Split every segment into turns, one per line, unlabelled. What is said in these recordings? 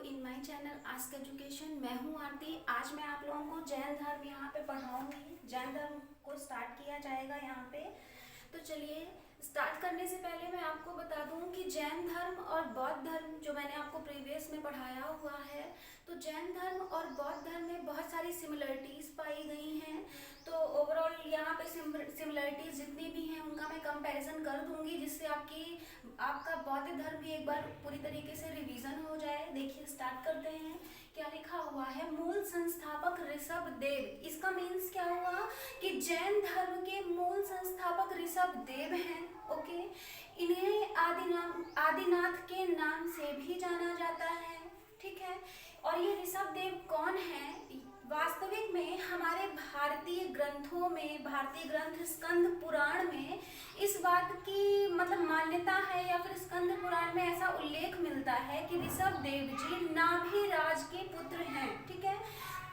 In my channel ask education. मैं हूं आरती। आज मैं आप लोगों को जैन धर्म यहाँ पे पढ़ाऊंगी। जैन धर्म को स्टार्ट किया जाएगा यहाँ पे। तो चलिए स्टार्ट करने से पहले मैं आपको बता दूं कि जैन धर्म और बौद्ध धर्म जो मैंने आपको प्रीवियस में पढ़ाया हुआ है, तो जैन धर्म और बौद्ध धर्म में बहुत सारी सिमिलरिटीज़ पाई गई हैं। तो ओवरऑल यहाँ पे सिमिलरिटीज़ जितनी भी हैं उनका मैं कंपैरिजन कर दूंगी, जिससे आपका बौद्ध धर्म भी एक बार पूरी तरीके से रिवीजन हो जाए। देखिए स्टार्ट करते हैं। क्या लिखा हुआ है? मूल संस्थापक ऋषभ देव। इसका मीन्स क्या हुआ कि जैन धर्म के मूल संस्थापक ऋषभ देव हैं। ओके, इन्हें आदिनाथ के नाम से भी जाना जाता है। ठीक है, और ये ऋषभ देव कौन है? वास्तविक में हमारे भारतीय ग्रंथों में, भारतीय ग्रंथ स्कंद पुराण में इस बात की मतलब मान्यता है, या फिर स्कंद पुराण में ऐसा उल्लेख मिलता है कि ऋषभ देव जी नाभिराज के पुत्र हैं। ठीक है,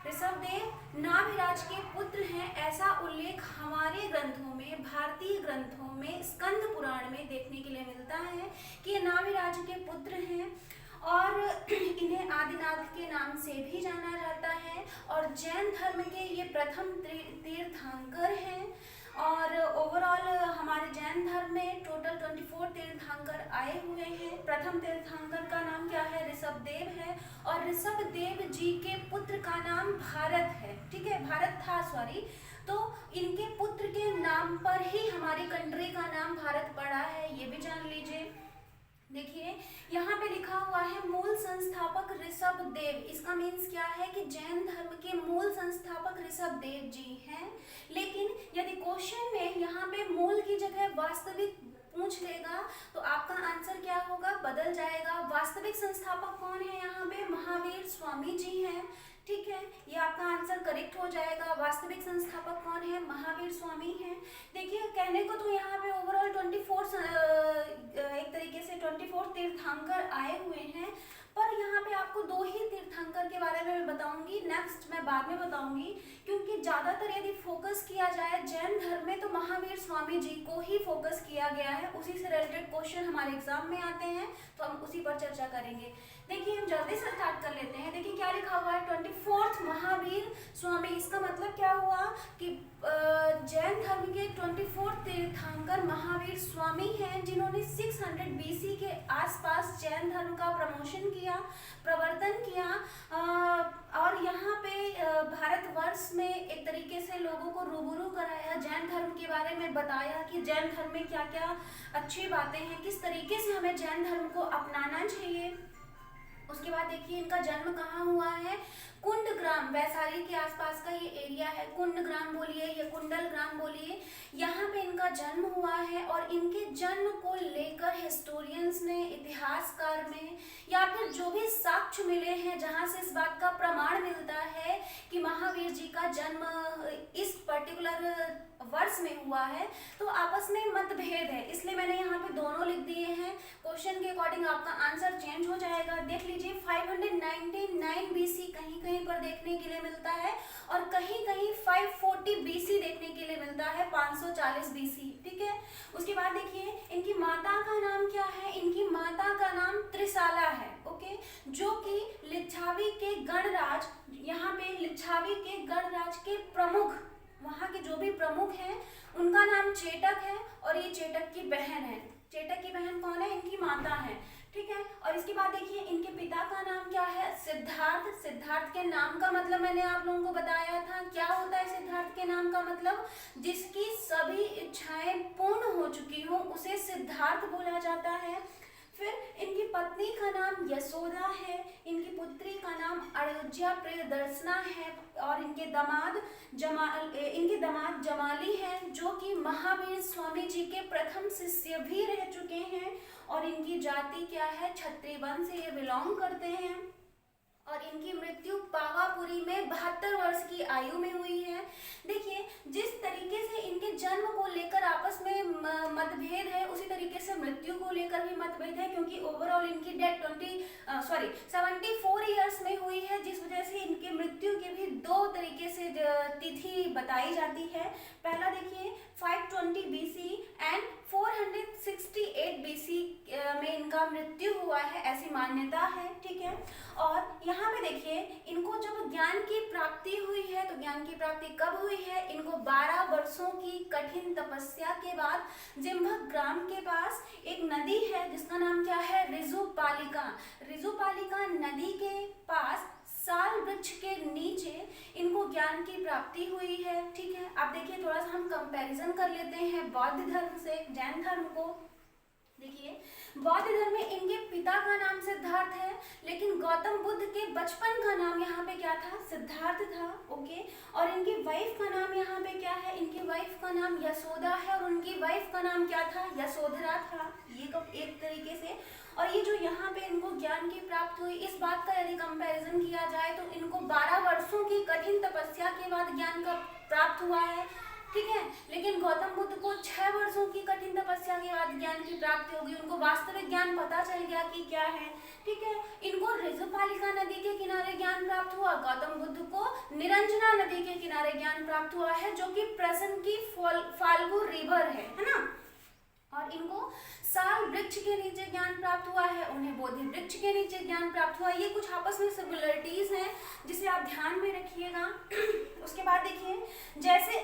ऋषभ देव नाभिराज के पुत्र हैं, ऐसा उल्लेख हमारे ग्रंथों में, भारतीय ग्रंथों में, स्कंद पुराण में देखने के लिए मिलता है कि ये नाभिराज के पुत्र हैं और इन्हें आदिनाथ के नाम से भी जाना जाता है। और जैन धर्म के ये प्रथम तीर्थंकर हैं। और ओवरऑल हमारे जैन धर्म में टोटल 24 तीर्थंकर आए हुए हैं। प्रथम तीर्थंकर का नाम क्या है? ऋषभ देव है। और ऋषभ देव जी के पुत्र का नाम भारत है। ठीक है, भारत था, सॉरी। तो इनके पुत्र के नाम पर ही हमारी कंट्री का नाम भारत पड़ा है, ये भी जान लीजिए। देखिए यहाँ पे लिखा हुआ है मूल संस्थापक ऋषभ देव। इसका मीन्स क्या है कि जैन धर्म के मूल संस्थापक ऋषभ देव जी हैं। लेकिन यदि क्वेश्चन में यहाँ पे मूल की जगह वास्तविक पूछ लेगा तो आपका आंसर क्या होगा? बदल जाएगा। वास्तविक संस्थापक कौन है? यहाँ पे महावीर स्वामी जी हैं। ठीक है, ये आपका आंसर करेक्ट हो जाएगा। वास्तविक संस्थापक कौन है? महावीर स्वामी हैं। देखिए कहने को तो यहाँ पे ओवरऑल 24 एक तरीके से 24 तीर्थंकर आए हुए हैं, पर यहाँ पे आपको 2 ही तीर्थंकर के बारे में मैं बताऊंगी। नेक्स्ट मैं बाद में बताऊंगी, क्योंकि ज्यादातर यदि फोकस किया जाए जैन धर्म में तो महावीर स्वामी जी को ही फोकस किया गया है। उसी से रिलेटेड क्वेश्चन हमारे एग्जाम में आते हैं, तो हम उसी पर चर्चा करेंगे। देखिए हम जल्दी से स्टार्ट कर लेते हैं। देखिए क्या लिखा हुआ है? 24th महावीर स्वामी। इसका मतलब क्या हुआ कि जैन धर्म के 24 तीर्थंकर महावीर स्वामी हैं, जिन्होंने 600 BC के आसपास जैन धर्म का प्रमोशन किया, प्रवर्तन किया। और यहाँ पे भारतवर्ष में एक तरीके से लोगों को रूबरू कराया, जैन धर्म के बारे में बताया कि जैन धर्म में क्या क्या अच्छी बातें हैं, किस तरीके से हमें जैन धर्म को अपनाना चाहिए। उसके बाद देखिए इनका जन्म कहाँ हुआ है? कुंडग्राम, वैशाली के आसपास का ये एरिया है। कुंडग्राम बोलिए या कुंडल ग्राम बोलिए, यहाँ पे इनका जन्म हुआ है। और इनके जन्म को लेकर हिस्टोरियंस ने, इतिहासकार में, या फिर जो भी साक्ष्य मिले हैं जहाँ से इस बात का प्रमाण मिलता है कि महावीर जी का जन्म इस पर्टिकुलर वर्ष में हुआ है, तो आपस में मतभेद है, इसलिए मैंने यहाँ पे दोनों लिख दिए हैं। क्वेश्चन के अकॉर्डिंग आपका आंसर चेंज हो जाएगा। देख लीजिए 599 BC कहीं कहीं पर देखने के लिए मिलता है, और कहीं कहीं 540 BC देखने के लिए मिलता है, 540 BC। ठीक है, उसके बाद देखिए इनकी माता का नाम क्या है? इनकी माता का नाम त्रिशाला है। ओके, जो कि लिच्छावी के गणराज, यहाँ पे लिच्छावी के गणराज के प्रमुख, वहाँ के जो भी प्रमुख हैं उनका नाम चेटक है, और ये चेटक की बहन है। चेटक की बहन कौन है? इनकी माता है। ठीक है, और इसके बाद देखिए इनके पिता का नाम क्या है? सिद्धार्थ। सिद्धार्थ के नाम का मतलब मैंने आप लोगों को बताया था। क्या होता है सिद्धार्थ के नाम का मतलब? जिसकी सभी इच्छाएं पूर्ण हो चुकी हो उसे सिद्धार्थ बोला जाता है। फिर इनकी पत्नी का नाम यशोदा है, इनकी पुत्री का नाम अयोध्या प्रियदर्शना है, और इनके दामाद जमाली हैं, जो कि महावीर स्वामी जी के प्रथम शिष्य भी रह चुके हैं। और इनकी जाति क्या है? क्षत्रिय वंश से ये बिलोंग करते हैं। और इनकी मृत्यु पावापुरी में 72 वर्ष की आयु में हुई है। देखिए जिस तरीके से इनके जन्म को लेकर आपस में मतभेद है, उसी तरीके से मृत्यु को लेकर भी मतभेद है, क्योंकि ओवरऑल इनकी डेथ 74 ईयर्स में हुई है, जिस वजह से इनकी मृत्यु की भी 2 तरीके से तिथि बताई जाती है। पहला देखिए 520 BC एंड 468 BC में इनका इनका मृत्यु हुआ है, ऐसी मान्यता है, ठीक है। और यहाँ पे देखिए इनको जब ज्ञान की प्राप्ति हुई है, तो ज्ञान की प्राप्ति कब हुई है, इनको 12 वर्षों की कठिन तपस्या के बाद जिम्भक ग्राम के पास एक नदी है जिसका नाम क्या है, ऋजुपालिका। ऋजुपालिका नदी के पास साल वृक्ष के नीचे इनको ज्ञान की प्राप्ति हुई है, ठीक है। अब देखिए थोड़ा सा हम कंपैरिजन कर लेते हैं बौद्ध धर्म से जैन धर्म को। देखिए बौद्ध धर्म में इनके पिता का नाम सिद्धार्थ है, लेकिन गौतम बुद्ध के बचपन का नाम यहाँ पे क्या था, सिद्धार्थ था, ओके। और इनकी वाइफ का नाम यहाँ पे क्या है, इनकी वाइफ का नाम यशोदा है, और उनकी वाइफ का नाम क्या था, यशोधरा था, ये एक तरीके से। और ये जो यहाँ पे इनको ज्ञान की प्राप्त हुई, इस बात का यदि कंपैरिजन किया जाए तो इनको 12 वर्षों की कठिन तपस्या के बाद ज्ञान का प्राप्त हुआ है, ठीक है। लेकिन गौतम बुद्ध को 6 वर्षों की कठिन तपस्या के बाद ज्ञान की प्राप्ति होगी, उनको वास्तविक ज्ञान पता चल गया कि क्या है, ठीक है। इनको ऋजुपालिका नदी के किनारे ज्ञान प्राप्त हुआ, गौतम बुद्ध को निरंजना नदी के किनारे ज्ञान प्राप्त हुआ है, जो कि प्रेजेंट की फाल्गु रिवर है ना। और इनको साल वृक्ष के नीचे ज्ञान प्राप्त हुआ है, उन्हें बोधि वृक्ष के नीचे ज्ञान प्राप्त हुआ। ये कुछ आपस में सिमिलरिटीज हैं जिसे आप ध्यान में रखिएगा। उसके बाद देखिए जैसे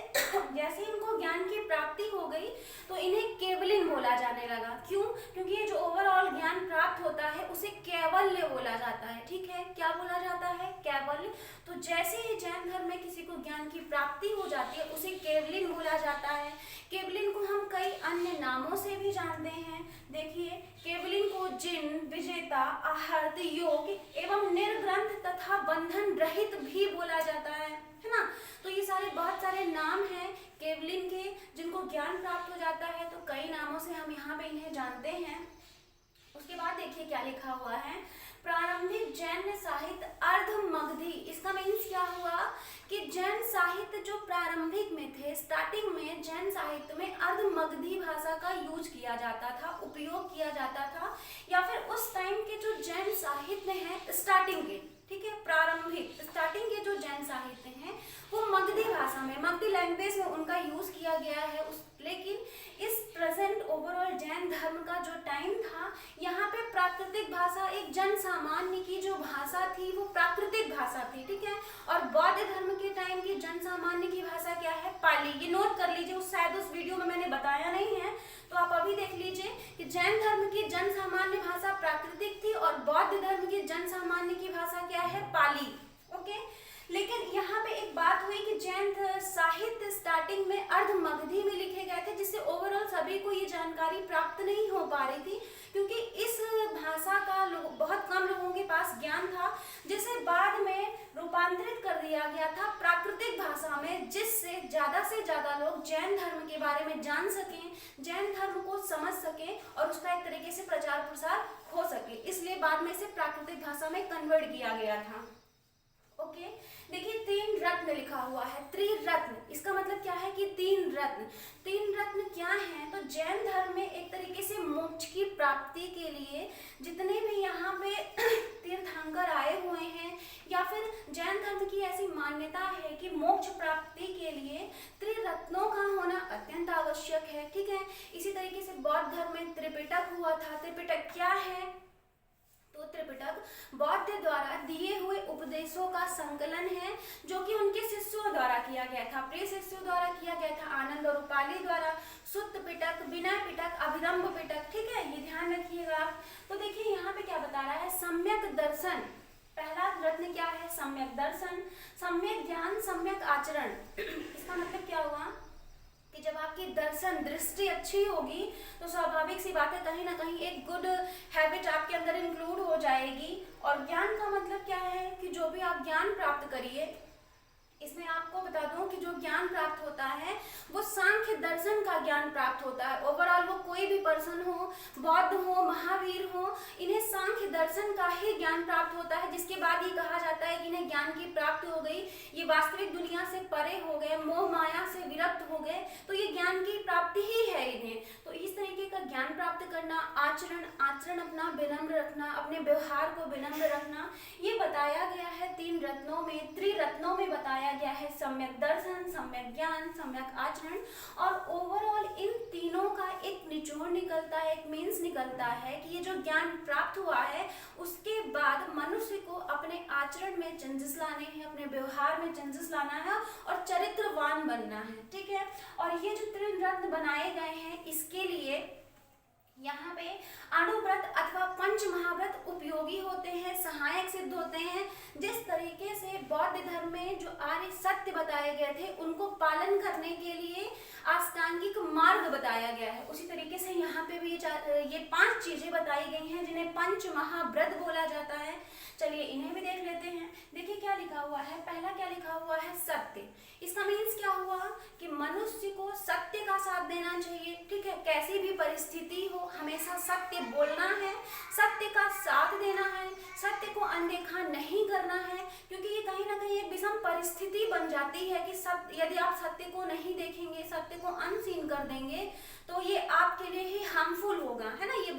जैसे इनको ज्ञान की प्राप्ति हो गई तो इन्हें केवलिन बोला जाने लगा। क्यों? क्योंकि ये जो ओवरऑल ज्ञान प्राप्त होता है उसे कैवल्य बोला जाता है, ठीक है। क्या बोला जाता है? कैवल्य। तो जैसे ही जैन धर्म में किसी को ज्ञान की प्राप्ति हो जाती है उसे केवलिन बोला जाता है। केवलिन को हम कई अन्य नामों से भी जानते हैं। देखिए केवलिन को जिन, विजेता, आहर्त, योग एवं निर्ग्रंथ तथा बंधन रहित भी बोला जाता है ना। तो ये सारे बहुत सारे नाम हैं केवलिन के जिनको ज्ञान प्राप्त हो जाता है, तो कई नामों से हम यहाँ पे इन्हें जानते हैं। उसके बाद देखिए क्या लिखा हुआ है, प्रारंभिक जैन साहित्य अर्धमगधी। इसका मीन्स क्या हुआ कि जैन साहित्य जो प्रारंभिक में थे, स्टार्टिंग में जैन साहित्य में अर्धमगधी भाषा का यूज किया जाता था, उपयोग किया जाता था, या फिर उस टाइम के जो जैन साहित्य हैं स्टार्टिंग के, ठीक है, प्रारंभिक स्टार्टिंग के जो जैन साहित्य हैं वो मगधी भाषा में, मगधी लैंग्वेज में उनका यूज किया गया है। लेकिन इस प्रेजेंट ओवरऑल जैन धर्म का जो टाइम था, यहाँ पे प्राकृतिक भाषा, एक जन सामान्य की जो भाषा थी वो प्राकृतिक भाषा थी, ठीक है। और बौद्ध धर्म के टाइम की जन सामान्य की भाषा क्या है? पाली। ये नोट कर लीजिए, शायद उस वीडियो में मैंने बताया नहीं है, तो आप अभी देख लीजिए कि जैन धर्म की जन सामान्य भाषा प्राकृतिक थी और बौद्ध धर्म की जन सामान्य की भाषा क्या है? पाली, ओके। लेकिन यहाँ पे एक बात हुई कि जैन साहित्य स्टार्टिंग में अर्धमगधी में लिखे गए थे, जिससे ओवरऑल सभी को ये जानकारी प्राप्त नहीं हो पा रही थी, क्योंकि इस भाषा का बहुत कम लोगों के पास ज्ञान था, जिसे बाद में रूपांतरित कर दिया गया था प्राकृतिक भाषा में, जिससे ज्यादा लोग जैन धर्म के बारे में जान सकें, जैन धर्म को समझ सकें और उसका एक तरीके से प्रचार प्रसार हो सके। इसलिए बाद में इसे प्राकृतिक भाषा में कन्वर्ट किया गया था, ओके। देखिए 3 रत्न लिखा हुआ है, त्रिरत्न। इसका मतलब क्या है कि 3 रत्न। 3 रत्न क्या हैं? तो जैन धर्म में एक तरीके से मोक्ष की प्राप्ति के लिए जितने भी यहाँ पे तीर्थंकर आए हुए हैं, या फिर जैन धर्म की ऐसी मान्यता है कि मोक्ष प्राप्ति के लिए त्रिरत्नों का होना अत्यंत आवश्यक है, ठीक है। इसी तरीके से बौद्ध धर्म में त्रिपिटक हुआ था। त्रिपिटक क्या है? तो त्रिपिटक बौद्ध द्वारा दिए हुए उपदेशों का संकलन है, जो कि उनके शिष्यों द्वारा किया गया था, प्रिय शिष्यों द्वारा किया गया था, आनंद और उपाली द्वारा। सुत्त पिटक, विनय पिटक, अभिरंभ पिटक, ठीक है, ये ध्यान रखिएगा आप। तो देखिए यहाँ पे क्या बता रहा है, सम्यक दर्शन। पहला रत्न क्या है? सम्यक दर्शन, सम्यक ज्ञान, सम्यक आचरण। इसका मतलब क्या हुआ कि जब आपकी दर्शन दृष्टि अच्छी होगी तो स्वाभाविक सी बात है, कहीं ना कहीं एक गुड हैबिट आपके अंदर इंक्लूड हो जाएगी। और ज्ञान का मतलब क्या है कि जो भी आप ज्ञान प्राप्त करिए, इसमें आपको बता दूं कि जो ज्ञान प्राप्त होता है वो सांख्य दर्शन का ज्ञान प्राप्त होता है। ओवरऑल वो कोई भी पर्सन हो, बौद्ध हो, महावीर हो, इन्हें सांख्य दर्शन का ही ज्ञान प्राप्त होता है, जिसके बाद ये कहा जाता है कि इन्हें ज्ञान की प्राप्ति हो गई, ये वास्तविक दुनिया से परे हो गए, मोह माया से विरक्त हो गए, तो ये ज्ञान की प्राप्ति ही है इन्हें। तो इस तरीके का ज्ञान प्राप्त करना, आचरण अपना विनम्र रखना, अपने व्यवहार को विनम्र रखना, ये बताया गया है 3 रत्नों में, त्रिरत्नों में बताया गया है। सम्यक दर्शन, सम्यक ज्ञान, सम्यक आचरण। और ओवरऑल इन तीनों का एक निचोड़ निकलता है, एक मीन्स निकलता है कि ये जो ज्ञान प्राप्त हुआ है उसके बाद मनुष्य को अपने आचरण में चेंजेस लाने हैं, अपने व्यवहार में चेंजेस लाना है और चरित्रवान बनना है, ठीक है। और ये जो त्रिरत्न बनाए गए हैं इसके लिए यहाँ पे अणुव्रत अथवा पंच महाव्रत उपयोगी होते हैं, सहायक सिद्ध होते हैं। जिस तरीके से बौद्ध धर्म में जो आर्य सत्य बताए गए थे उनको पालन करने के लिए अष्टांगिक मार्ग बताया गया है, उसी तरीके से यहाँ पे भी ये 5 चीजें बताई गई हैं जिन्हें पंच महाव्रत बोला जाता है। चलिए इन्हें भी देख लेते हैं। देखिए क्या लिखा हुआ है, पहला क्या लिखा हुआ है, सत्य। इसका मीन्स क्या हुआ कि मनुष्य को सत्य का साथ देना चाहिए, ठीक है। कैसी भी परिस्थिति हो हमेशा सत्य बोलना है, सत्य का साथ देना है, सत्य को अनदेखा नहीं करना है, क्योंकि ये कहीं ना कहीं एक विषम परिस्थिति बन जाती है कि यदि आप सत्य को नहीं देखेंगे, सत्य को अनसीन कर देंगे तो ये आपके लिए ही हार्मफुल होगा, है ना, ये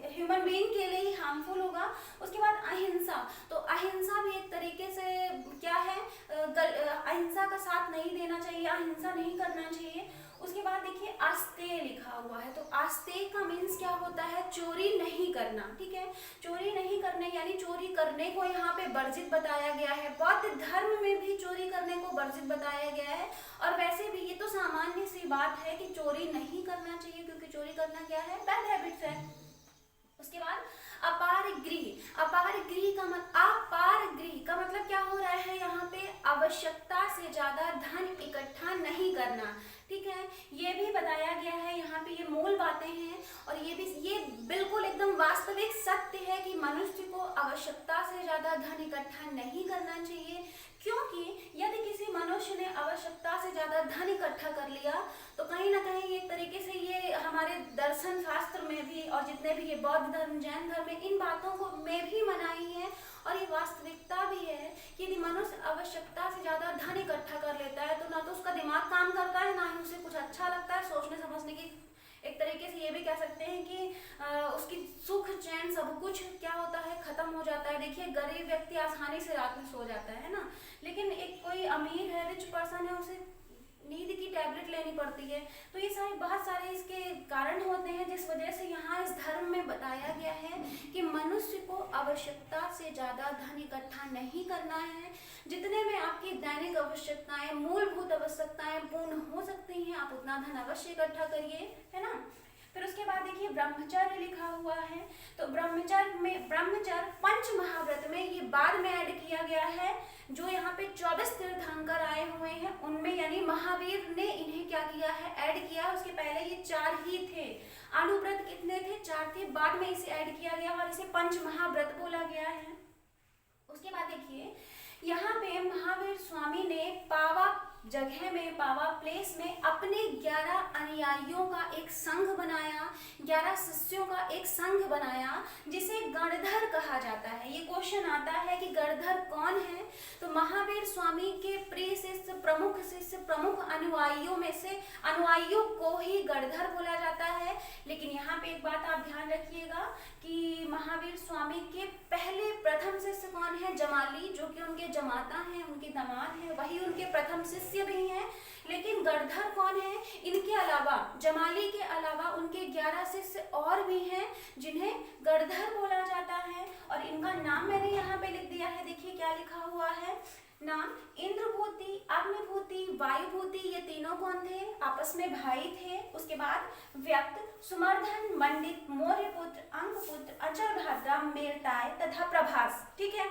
ह्यूमन बीइंग के लिए ही हार्मफुल होगा। उसके बाद अहिंसा, तो अहिंसा भी एक तरीके से क्या है, अहिंसा का साथ नहीं देना चाहिए, अहिंसा नहीं करना चाहिए। उसके बाद देखिए आस्तेय लिखा हुआ है, तो आस्तेय का मीन्स क्या होता है, चोरी नहीं करना, ठीक है। चोरी नहीं करने यानी चोरी करने को यहाँ पे वर्जित बताया गया है। बौद्ध धर्म में भी चोरी करने को वर्जित बताया गया है। और वैसे भी ये तो सामान्य सी बात है कि चोरी नहीं करना चाहिए, क्योंकि चोरी करना क्या है, बैड हैबिट्स है। उसके बाद अपारगृह, अपारगृह का मतलब क्या हो रहा है, यहाँ पे आवश्यकता से ज्यादा धन इकट्ठा नहीं करना, ठीक है। ये भी बताया गया है, यहाँ पे ये मूल बातें हैं और ये बिल्कुल एकदम वास्तविक सत्य है कि मनुष्य को आवश्यकता से ज्यादा धन इकट्ठा नहीं करना चाहिए, क्योंकि यदि किसी मनुष्य ने आवश्यकता से ज्यादा धन इकट्ठा कर लिया तो कहीं ना कहीं एक तरीके से ये हमारे दर्शन शास्त्र में भी और जितने भी ये बौद्ध धर्म, जैन धर्म में इन बातों को में भी मनाई है और ये वास्तविकता भी है कि यदि मनुष्य आवश्यकता से ज्यादा धन इकट्ठा कर लेता है तो ना तो उसका दिमाग काम करता है, ना ही उसे कुछ अच्छा लगता है, सोचने समझने की एक तरीके से ये भी कह सकते हैं कि उसकी सुख चैन सब कुछ क्या होता है, खत्म हो जाता है। देखिए गरीब व्यक्ति आसानी से रात में सो जाता है ना, लेकिन एक कोई अमीर है, रिच पर्सन है, उसे नींद की टैबलेट लेनी पड़ती है। तो ये सारे बहुत सारे इसके कारण होते हैं जिस वजह से यहाँ इस धर्म में बताया गया है कि मनुष्य को आवश्यकता से ज्यादा धन इकट्ठा नहीं करना है। जितने में आपकी दैनिक आवश्यकताएं, मूलभूत आवश्यकताएं पूर्ण हो सकती हैं, आप उतना धन अवश्य इकट्ठा करिए, है ना। फिर उसके बाद देखिए ब्रह्मचर्य लिखा हुआ है, तो ब्रह्मचर्य पंच महाव्रत में ये बाद में ऐड किया गया है। जो यहाँ पे 24 तीर्थंकर आए हुए हैं उनमें यानी महावीर ने इन्हें क्या किया है, ऐड किया। उसके पहले ये 4 ही थे। अणुव्रत कितने थे, 4 थे, बाद में इसे ऐड किया गया और इसे पंच महाव्रत बोला गया है। उसके बाद देखिए यहाँ पे महावीर स्वामी ने पावा जगह में, पावा प्लेस में अपने 11 अनुयायियों का एक संघ बनाया, 11 शिष्यों का एक संघ बनाया जिसे गणधर कहा जाता है। ये क्वेश्चन आता है कि गणधर कौन है, तो महावीर स्वामी के प्रिय शिष्य, प्रमुख अनुयायियों में से अनुयायियों को ही गणधर बोला जाता है। लेकिन यहाँ पे एक बात आप ध्यान रखिएगा कि महावीर स्वामी के पहले प्रथम शिष्य कौन है, जमाली, जो कि उनके जमाता हैं, उनके दामाद हैं, वही उनके प्रथम शिष्य भी हैं। लेकिन गणधर कौन है, इनके अलावा, जमाली के अलावा उनके 11 शिष्य और भी हैं जिन्हें गणधर बोला जाता है। और इनका नाम मैंने यहाँ पे लिख दिया है, देखिए क्या लिखा हुआ है नाम। इंद्रभूति, अग्निभूति, वायुभूति, ये तीनों कौन थे, आपस में भाई थे। उसके बाद व्यक्त, सुमर्धन, मंडित, मौर्यपुत्र, अंकपुत्र, अचलभद्रा, मेरताय तथा प्रभास, ठीक है।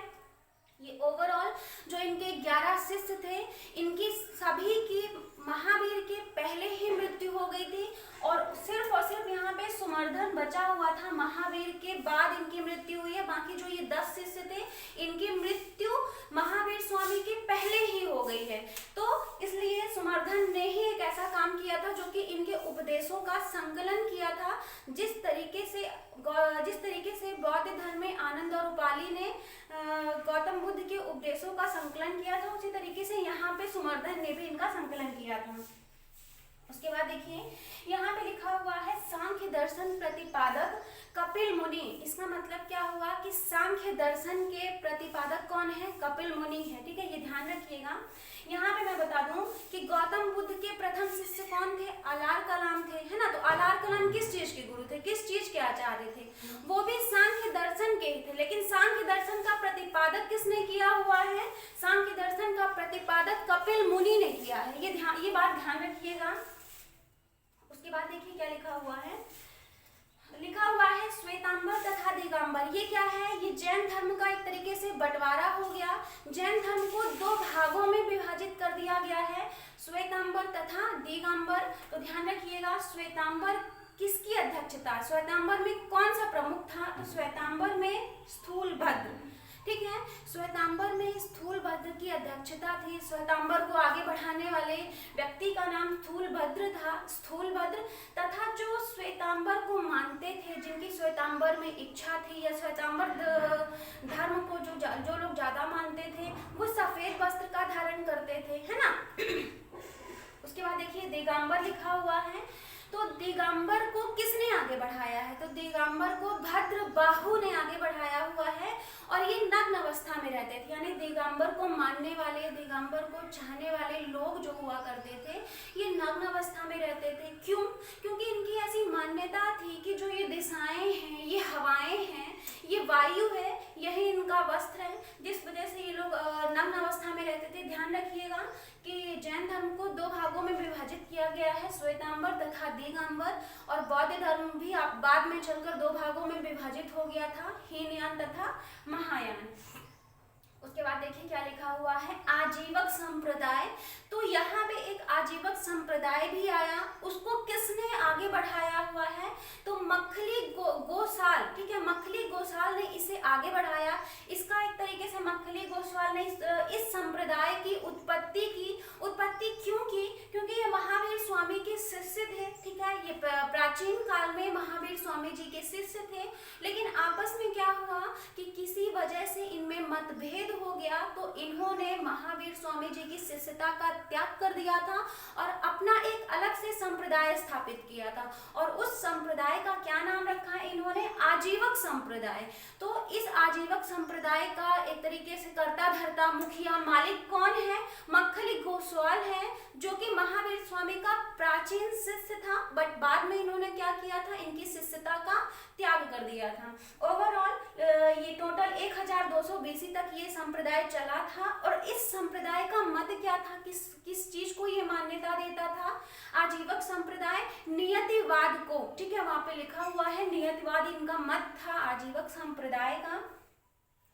ये ओवरऑल जो इनके 11 शिष्य थे, इनकी सभी की महावीर के पहले ही मृत्यु हो गई थी और सिर्फ यहाँ पे सुमर्धन बचा हुआ था, महावीर के बाद इनकी मृत्यु हुई है। बाकी जो ये 10 शिष्य थे इनकी मृत्यु महावीर स्वामी के पहले ही हो गई है। तो इसलिए सुमर्धन ने ही एक ऐसा काम किया था जो कि इनके उपदेशों का संकलन किया था। जिस तरीके से बौद्ध धर्म में आनंद और उपाली ने गौतम बुद्ध के उपदेशों का संकलन किया था, उसी तरीके से यहाँ पे सुमर्धन ने भी इनका संकलन किया था। उसके बाद देखिए यहाँ पे लिखा हुआ है सांख्य दर्शन प्रतिपादक कपिल मुनि। इसका मतलब क्या हुआ कि सांख्य दर्शन के प्रतिपादक कौन है, कपिल मुनि है, ठीक है, ये ध्यान रखिएगा। यहाँ पे मैं बता दूं कि गौतम बुद्ध के प्रथम शिष्य कौन थे, अलार कलाम थे, है ना। तो अलार कलाम किस चीज के गुरु चीज क्या चाहते थे, वो भी सांख्य दर्शन के ही थे। लेकिन सांख्य दर्शन का प्रतिपादक किसने किया हुआ है, सांख्य दर्शन का प्रतिपादक कपिल मुनि ने किया है। ये बात ध्यान रखिएगा। उसके बाद देखिए क्या लिखा हुआ है, लिखा हुआ है श्वेतांबर तथा दिगंबर। ये क्या है, ये जैन धर्म का एक तरीके से बंटवारा हो गया। जैन धर्म को दो भागों में विभाजित कर दिया गया है, श्वेतांबर तथा दिगंबर। तो ध्यान रखिएगा, श्वेतांबर किसकी अध्यक्षता, श्वेतांबर में कौन सा प्रमुख था, तो श्वेतांबर में स्थूलभद्र, ठीक है, श्वेतांबर में स्थूलभद्र की अध्यक्षता थी। श्वेतांबर को आगे बढ़ाने वाले व्यक्ति का नाम स्थूलभद्र तथा जो श्वेतांबर को मानते थे, जिनकी श्वेतांबर में इच्छा थी या श्वेतांबर धर्म को जो लोग ज्यादा मानते थे, वो सफेद वस्त्र का धारण करते थे, है ना। उसके बाद देखिए दिगंबर लिखा हुआ है। तो दिगंबर को किसने आगे बढ़ाया है, तो दिगंबर को भद्रबाहु ने आगे बढ़ाया हुआ है। और ये नग्न अवस्था में रहते थे, यानी दिगंबर को मानने वाले, दिगंबर को चाहने वाले लोग जो हुआ करते थे, ये नग्न अवस्था में रहते थे। क्यों, क्योंकि इनकी ऐसी मान्यता थी कि जो ये दिशाएं हैं, ये हवाएं हैं, ये वायु है, यही इनका वस्त्र है, जिस वजह से ये लोग नग्न अवस्था में रहते थे। ध्यान रखिएगा कि जैन धर्म को दो भागों में विभाजित किया गया है, श्वेतांबर तथा दिगंबर। और बौद्ध धर्म भी बाद में चलकर दो भागों में विभाजित हो गया था, हीनयान तथा महायान। उसके बाद देखिए क्या लिखा हुआ है, आजीवक संप्रदाय। तो यहाँ पे एक आजीवक संप्रदाय भी आया, उसको किसने आगे बढ़ाया हुआ है, तो मखली गोसाल, ठीक है, मखली गोसाल ने इसे आगे बढ़ाया। इसका एक तरीके से मखली गोसाल ने इस संप्रदाय की उत्पत्ति क्यों की, क्योंकि ये महावीर स्वामी के शिष्य थे, ठीक है, ये प्राचीन काल में महावीर स्वामी जी के शिष्य थे। लेकिन आपस में क्या हुआ कि किसी वजह से इनमें मतभेद हो गया, तो इन्होंने महावीर स्वामी जी की शिष्यता का त्याग कर दिया था और अपना एक अलग से संप्रदाय स्थापित किया था। और उस संप्रदाय का क्या नाम रखा है इन्होंने, आजीवक संप्रदाय। तो इस आजीवक संप्रदाय का एक तरीके से कर्ता धर्ता मुखिया मालिक कौन है, मखली गोसाल है, जो कि महावीर स्वामी का प्राचीन शिष्य था। बट बाद में इन्होंने क्या किया था, इनकी शिष्यता का त्याग कर दिया था। ओवरऑल ये टोटल 1200 BC तक ये संप्रदाय चला था। और इस संप्रदाय का मत क्या था, किस चीज को ये मान्यता देता था, आजीवक संप्रदाय नियतिवाद को, ठीक है, वहां पे लिखा हुआ है नियतिवाद इनका मत था आजीवक संप्रदाय का।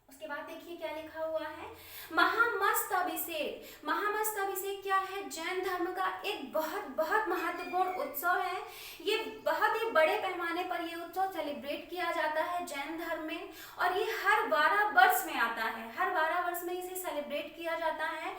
उसके बाद देखिए क्या लिखा हुआ है, महामस्तभिषेक। महामस्तभिषेक क्या है, जैन धर्म का एक बहुत महत्वपूर्ण उत्सव है। ये बहुत ही बड़े पैमाने पर ये उत्सव सेलिब्रेट किया जाता है जैन धर्म में, और ये हर 12 वर्ष में आता है, हर 12 वर्ष में इसे सेलिब्रेट किया जाता है।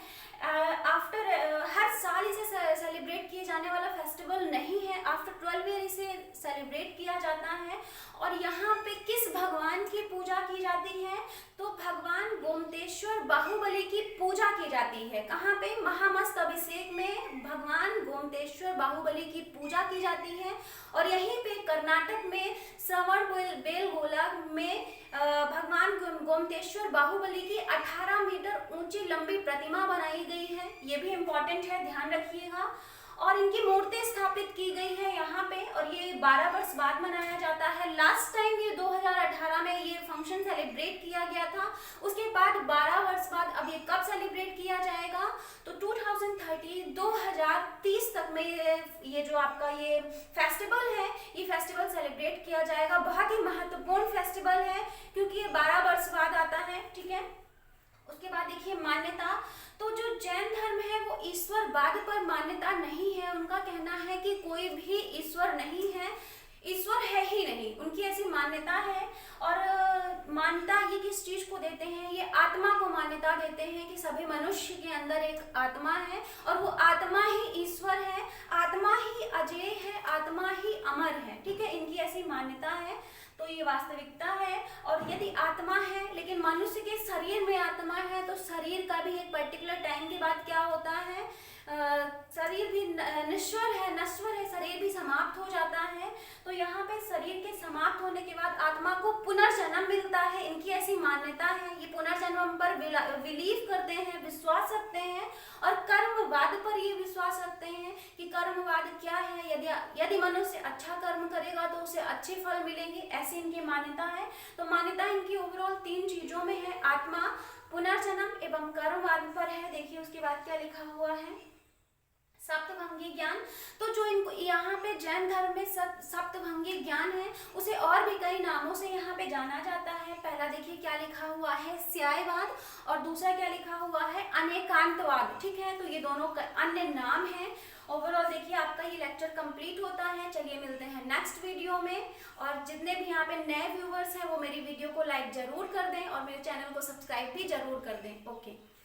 हर साल इसे सेलिब्रेट किए जाने वाला फेस्टिवल नहीं है, आफ्टर 12 ईयर इसे सेलिब्रेट किया जाता है। और यहाँ पे किस भगवान की पूजा की जाती है, तो भगवान गोमतेश्वर बाहुबली की पूजा की जाती है। कहाँ पे, महामस्तभिषेक में भगवान गोमतेश्वर बाहुबली की पूजा की जाती है। और यहीं पे कर्नाटक में श्रवणबेलगोला में भगवान गोमतेश्वर बाहुबली की 18 मीटर ऊंची लंबी प्रतिमा बनाई गई है। ये भी इम्पोर्टेंट है, ध्यान रखिएगा। और इनकी मूर्ति स्थापित की गई है यहाँ पे, और ये 12 वर्ष बाद मनाया जाता है। लास्ट टाइम ये 2018 में ये फंक्शन सेलिब्रेट किया गया था। उसके बाद 12 वर्ष बाद अब ये कब सेलिब्रेट किया जाएगा, तो 2030 तक में ये जो आपका ये फेस्टिवल है, ये फेस्टिवल सेलिब्रेट किया जाएगा। बहुत ही महत्वपूर्ण फेस्टिवल है क्योंकि ये 12 वर्ष बाद आता है, ठीक है। उसके बाद देखिए मान्यता, तो जो जैन धर्म है वो ईश्वरवाद पर मान्यता नहीं है। उनका कहना है कि कोई भी ईश्वर नहीं है, ईश्वर है ही नहीं, उनकी ऐसी मान्यता है। और मान्यता ये किस चीज को देते हैं, ये आत्मा को मान्यता देते हैं कि सभी मनुष्य के अंदर एक आत्मा है और वो आत्मा ही ईश्वर है, आत्मा ही अजय है, आत्मा ही अमर है, ठीक है, इनकी ऐसी मान्यता है। तो ये वास्तविकता है। और यदि आत्मा है लेकिन मनुष्य के शरीर में आत्मा है, तो शरीर का भी एक पर्टिकुलर टाइम के बाद क्या होता है, शरीर भी नश्वर है, शरीर भी समाप्त हो जाता है। तो यहाँ पे शरीर के समाप्त होने के बाद आत्मा को पुनर्जन्म मिलता है, इनकी ऐसी मान्यता है। ये पुनर्जन्म पर बिलीव करते हैं, विश्वास रखते हैं, और कर्मवाद पर ये विश्वास रखते हैं कि कर्मवाद क्या है, यदि मनुष्य अच्छा कर्म करेगा तो उसे अच्छे फल मिलेंगे, ऐसी इनकी मान्यता है। तो मान्यता इनकी ओवरऑल 3 चीजों में है, आत्मा, पुनर्जन्म एवं कर्मवाद पर है। देखिए उसके बाद क्या लिखा हुआ है, सप्तभंगी ज्ञान। तो जो इनको यहाँ पे जैन धर्म में सप्तभंगी ज्ञान है, उसे और भी कई नामों से यहाँ पे जाना जाता है। पहला देखिए क्या लिखा हुआ है, स्यायवाद, और दूसरा क्या लिखा हुआ है, अनेकांतवाद। ठीक है, तो ये दोनों अन्य नाम हैं। ओवरऑल देखिए आपका ये लेक्चर कंप्लीट होता है। चलिए मिलते हैं नेक्स्ट वीडियो में, और जितने भी यहाँ पे नए व्यूवर्स हैं वो मेरी वीडियो को लाइक जरूर कर दें और मेरे चैनल को सब्सक्राइब भी जरूर कर दें। ओके।